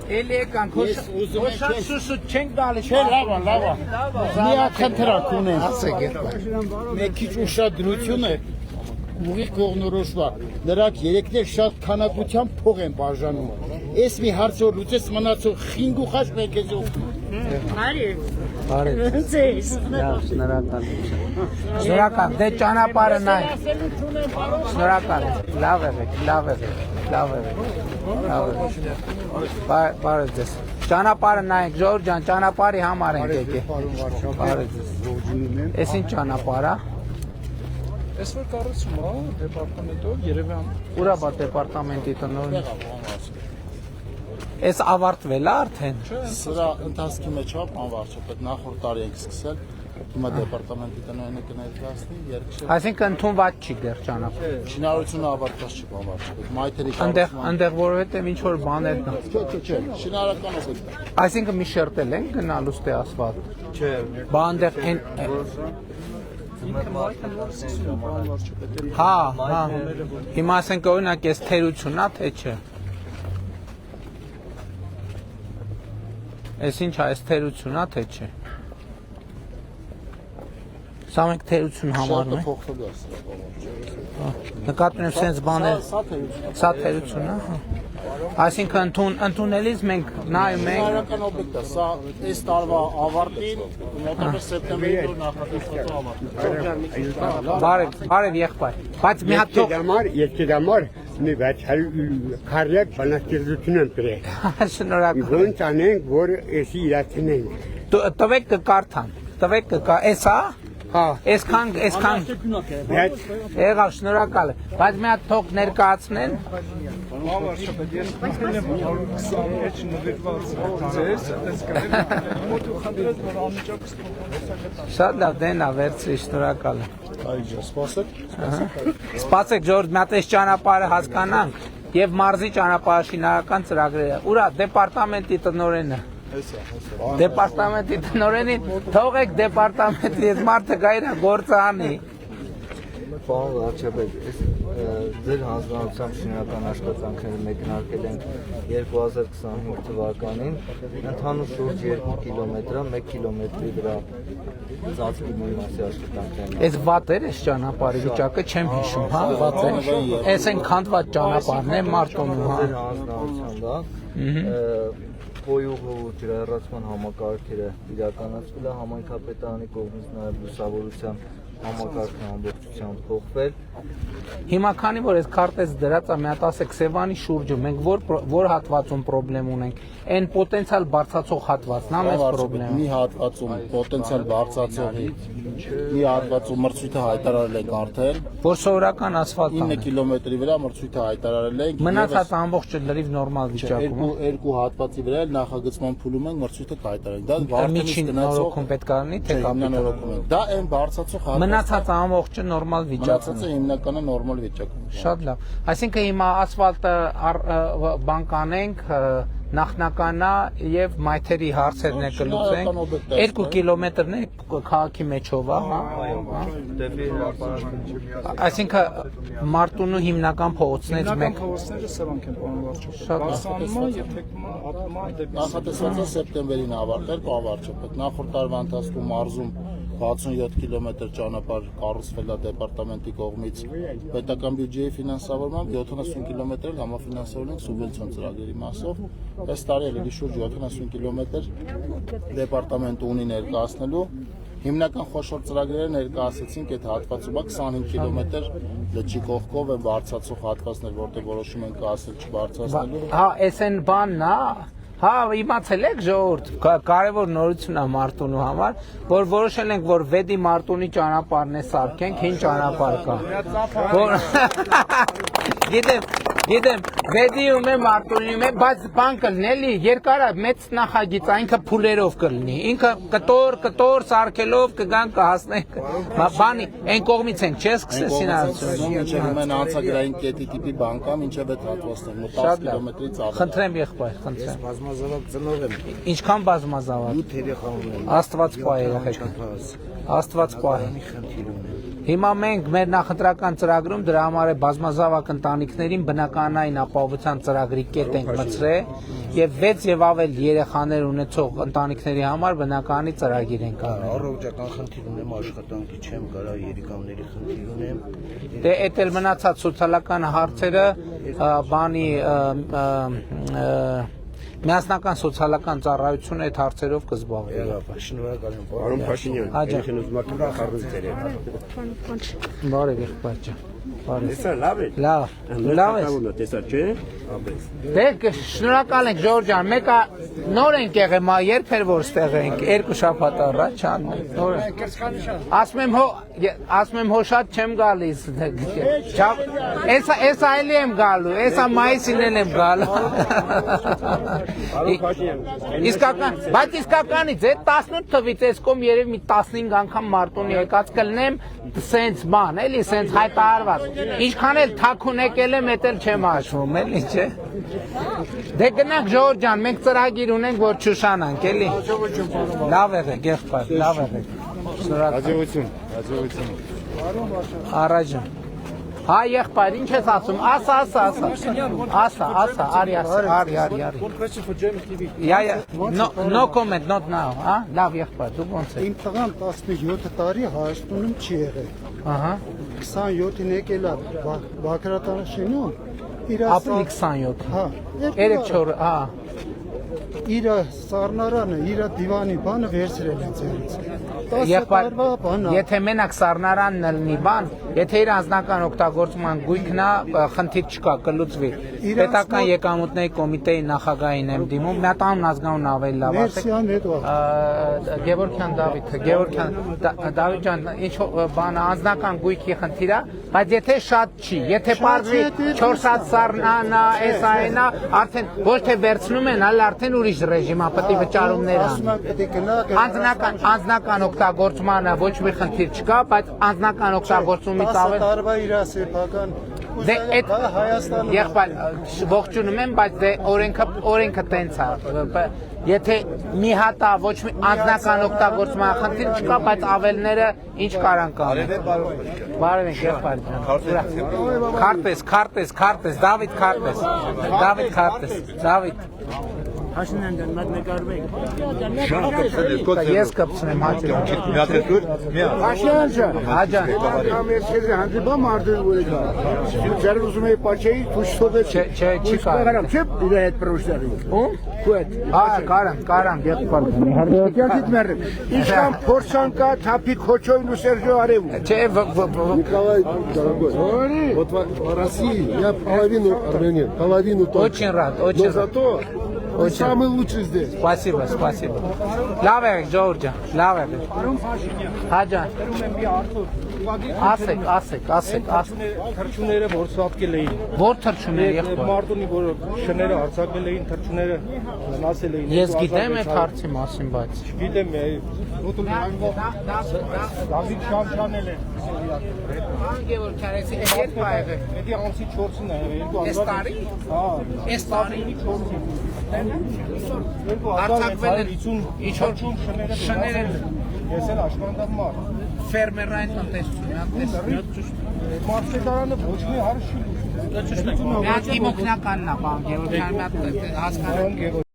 Էլի եկան, շատ շուշուտ չենք դալի։ Չէ, լավ է։ Մի հատ խնդրակ ունեմ։ Ասեք եք։ Մեկ քիչ ուշադրություն է։ Ուղիղ կողնորոշվա։ Նրանք երեքներ շատ քանակությամբ փող են բաժանում։ Այս մի հարց որ լուծես մնացող խինգ ու խաչ մեկ էս օգնում։ Բարի։ Շնորհակալ, դե ճանապարհը նայ։ Շնորհակալ, լավ եղեք։ Բարի ձեզ։ Ճանապարհը նայեք, Ժորժ ջան, ճանապարհի համար ենք եկել։ Բարի ձեզ։ Էս ինչ ճանապարհ է։ Ես որ կառուցում է դեպարտամենտով Երևան։ Ուրա բա դեպարտամենտի տնօրեն։ Էս ավարտվել է արդեն։ Սրա ընթացքի մեջ է անվարչապետ նախորդ տարի ենք սկսել։ Հիմա դեպարտամենտի տնօրենը կներկայացնի երկշաբթի։ Այսինքն ընդունված չի դեռ ճանապարհը։ Շինարարությունը ավարտված չի անվարչապետ։ Մայթերի Այնտեղ որովհետև ինչ որ բաներ կան։ Չէ, շինարարական օբյեկտ։ Այսինքն մի շերտել են գնալու ստե ասֆալտ։ Չէ։ Բա այնտեղ այն Հա։ Հիմա ասենք օրինակ էս թերությունն է, թե չէ։ Էս ինչ է, էս թերությունն է, թե չէ։ Սա մենք թերություն համարում ենք։ Փոխվել է սրա։ Նկատում եմ սենց բաներ։ Սա թերություն է։ Այսինքն ընդունելիս մենք նայում ենք։ Շինարարական օբյեկտ է, սա այս տարվա ավարտին, մոտավորապես սեպտեմբերի նախատեսված ավարտին։ Բարև եղբայր։ Բայց մի հատ թող Երկիրամար մի 600 քառյակ բանակցություն են բերել։ Շնորհակալ։ Ոնց անենք, որ էսի իրացնենք։ Տվեք կկարդան։ Տվեք կկա, էսա։ Հա, այսքան եղավ, շնորհակալ եմ, բայց մի հատ թող ներկայացնեն։ Անվարչապետ, ես խոսել եմ 126 նվիրված ձեզ, այդպես կներեք, մոտ ու խնդրեց, որ անմիջապես փոխանցեք։ Շատ լավ, դենա, վերցրի, շնորհակալ եմ։ Այո, սպասեք։ Սպասեք, Ժորժ, մի հատ այս ճանապարհը հասկանանք եւ մարզի ճանապարհաշինարական ծրագրերը։ Ուրա դեպարտամենտի տնօրենը։ Դեպարտամենտի տնօրենին թողեք դեպարտամենտի այս մարդը գա իր գործը անի։ Պարոն վարչապետ, ձեր հանձնարարությամբ շինարարական աշխատանքները մեկնարկել են 2025 թվականին, ընդհանուր շուրջ 2 կիլոմետր, 1 կիլոմետրի վրա ծածկի մի մասի աշխատանքներ։ Այս վատ էր այս ճանապարհի վիճակը, չեմ հիշում, հա, վատ է։ Այս են քանդված ճանապարհն է Մարտոնում, հա։ Ձեր հանձնարարությամբ Պոյուղու ջրահեռացման համակարգերը իրականացվել է համայնքապետարանի կողմից նաև լուսավորության համակարգն ամբողջությամբ փոխվել։ Հիմա քանի որ այս քարտեզ դրած է, մի հատ ասեք Սևանի շուրջը մենք որ հատվածում խնդրեմ ունենք, այն պոտենցիալ բարձրացող հատվածն է մեծ խնդրեմ։ Մի հատվածում պոտենցիալ բարձրացողի մի հատվածում մրցույթը հայտարարել ենք արդեն, որ սովորական ասֆալտ 9 կիլոմետրի վրա մրցույթը հայտարարել ենք։ Մնացած ամբողջը լրիվ նորմալ վիճակում է։ Երկու հատվածի վրա էլ նախագծման փուլում ենք մրցույթը կհայտարարենք։ Դա վարտենից գնացող պետք է լինի, թե կապիտալ։ Դա այն բարձրացող մնացած ամբողջը նորմալ վիճակում է։ Հիմնականը նորմալ վիճակում։ Շատ լավ։ Այսինքն հիմա ասֆալտը բան կանենք, նախնականա եւ մայթերի հարցերն է կլուծենք։ 2 կիլոմետրն է քաղաքի մեջով, հա։ Այսինքն Մարտունու հիմնական փողոցներից մեկ։ Փողոցները սրանք են, պարոն վարչապետ։ Շատ Բարսանումը եւ թեկնումը ատմա դեպի Նախատեսված է սեպտեմբերին ավարտել, պարոն նախորդ տարվա ընթացքում մարզում 67 կիլոմետր ճանապարհ կառուցվել է դեպարտամենտի կողմից պետական բյուջեի ֆինանսավորմամբ, 70 կիլոմետր համաֆինանսավորել են սուբվենցիոն ծրագրերի մասով։ Այս տարի էլի շուրջ 70 կիլոմետր դեպարտամենտը ունի ներկայացնելու։ Հիմնական խոշոր ծրագրերը ներկայացեցինք այդ հատվածում 25 կիլոմետր լճի կողքով են բարձրացող հատվածներ, որտեղ որոշում են կայացնել չբարձրացնելու։ Հա, էս են բանն է։ Հա, իմացել եք ժողովուրդ, կարևոր նորություն է Մարտունու համար, որ որոշել ենք, որ Վեդի Մարտունի ճանապարհն է սարքենք, հին ճանապարհ կա։ Գիտեմ, Վեդիում է Մարտունիում է, բայց բան կլինի, էլի երկար է, մեծ նախագիծ, ինքը փուլերով կլինի, ինքը կտոր սարքելով կգան կհասնենք, բանի, այն կողմից ենք, չէ՞ սկսել շինարարություն։ Մինչև մեն անցագրային կետի տիպի բան կա, մինչև այդ հատվածներ, մոտ 10 կիլոմետրից ավել։ Խնդրեմ եղբայր, խնդրեմ։ Բազմազավակ ծնող եմ։ Ինչքան բազմազավակ։ 8 երեխա ունեմ։ Աստված պահի եղեք։ Աստված պահի։ Խնդիր ունեմ։ Հիմա մենք մեր նախընտրական ծրագրում դրա համար է բազմազավակ ընտանիքներին բնականային ապահովության ծրագրի կետ ենք մտցրել եւ 6 եւ ավել երեխաներ ունեցող ընտանիքների համար բնականի ծրագիր ենք արել։ Առողջական խնդիր ունեմ, աշխատանքի չեմ կարա, երեխաների խնդիր ունեմ։ Դե էդ էլ մնացած սոցիալական հարցերը բանի միասնական սոցիալական ծառայությունը այդ հարցերով կզբաղվի։ Շնորհակալ եմ։ Պարոն Փաշինյան, Աջա։ երեխան ուզում եք կախարդուց դերել։ Բարև եղբայր ջան։ Բարև։ Տեսա լավ է։ Լավ է։ Տեսա չէ։ Աբես։ Դե շնորհակալ ենք Ժորժ ջան, մեկը նոր ենք եղել, երբ էր որ ստեղ ենք, 2 շաբաթ առաջ անենք, նոր ենք։ Ասում եմ հո շատ չեմ գալիս։ Էսա էլի եմ գալու, էսա մայիսին էլ եմ գալու։ Իսկական, բայց իսկականից այդ 18 թվից այս կողմ երևի մի 15 անգամ մարտունի եկած կլնեմ, սենց բան, էլի սենց հայտարարված։ Ինչքան էլ թաքուն եկել եմ, էդ էլ չեմ հաշվում, էլի չէ։ Դե գնանք Ժորժ ջան, մենք ծրագիր ունենք, որ չուշանանք, էլի։ Լավ եղեք, եղբայր, լավ եղեք։ Հաջողություն, հաջողություն։ Առաջ։ Հա եղբայր, ինչ ես ասում, ասա, արի, no comment, not now, հա, լավ եղբայր, դու ոնց ես։ Իմ տղան 17 տարի Հայաստանում չի եղել։ Ահա, 27-ին եկել է Բաքրատաշինում։ ապրիլ 27։ Հա, 3-4, հա։ իր սառնարանը, իր դիվանի բանը վերցրել են ձերից։ 10 Եղբայր, տարվա բան է։ եթե մենակ սառնարանն լինի բան, եթե իր անձնական օգտագործման գույքն է, խնդիր չկա, կլուծվի։ Պետական եկամուտների կոմիտեի նախագահին եմ դիմում, մի հատ անուն ազգանուն ավելի լավ ասեք։ Մերսիան հետ ո։ Գևորգյան Դավիթ ջան, ինչ բանը անձնական գույքի խնդիր է, բայց եթե շատ չի, եթե պարզվի 4 հատ սառնանա, էսա այնա, արդեն ոչ թե վերցնում են, այլ արդեն ուրիշ ռեժիմ է, պետք է վճարումներ անի։ Անձնական օգտագործմանը ոչ մի խնդիր չկա, բայց անձնական օգտագործումից 10 ավել տարվա իր սեփական Դե այդ Հայաստանում եղբայր ողջունում եմ, բայց դե օրենքը տենց է։ Եթե մի հատ է ոչ մի անձնական օգտագործման խնդիր չկա, բայց ավելները ինչ կարան կանեն։ Բարև եք եղբայր ջան։ Քարտես, Դավիթ Քարտես։ Ես կպցնեմ հաճույք։ Փաշինյան ջան։ Հա ջան։ Համերսեզի հանդիպամ արդեն ուրեկա։ Ձեր ուզում եի պաչեի թուշտովը։ Չէ, չի կարող։ Չէ, իր հետ պրոշտարի։ Ում։ Քուետ։ Հա, կարամ, եղբայր։ Հարգանքիդ մերրեմ։ Ինչքան փորձան կա թափի քոչոյն ու Սերժո Արևու։ Չէ, Николай, дорогой, вот в России я половину армянин, половину только. Очень рад, Но очень рад. зато вы самый лучший здесь. Спасибо. Լավ եք, Ժորժ, լավ եք։ Հա ջան։ Ասեք։ Թրջուները որ սատկել էին։ Որ թրջուներ եղբայր։ Մարտունի որ շները արձակել էին, թրջուները մնացել էին։ Ես գիտեմ այդ հարցի մասին, բայց Գիտեմ, Դավիթ Շանչանել է։ Գևորգյան, երբ ա եղել։ Էդի անցի 4-ն է, 2000։ Այս տարի։ Հա, Այս տարի 4-ին։ արձակվել են 50 շները։ Ես էլ աշխատանք մարդ։ ֆերմերային տնտեսություն, Մարսետարանը ոչ մի հարց չի։ մի հատ իմ օգնականն է, պարոն Գևորգյան, մի հատ հասկանում։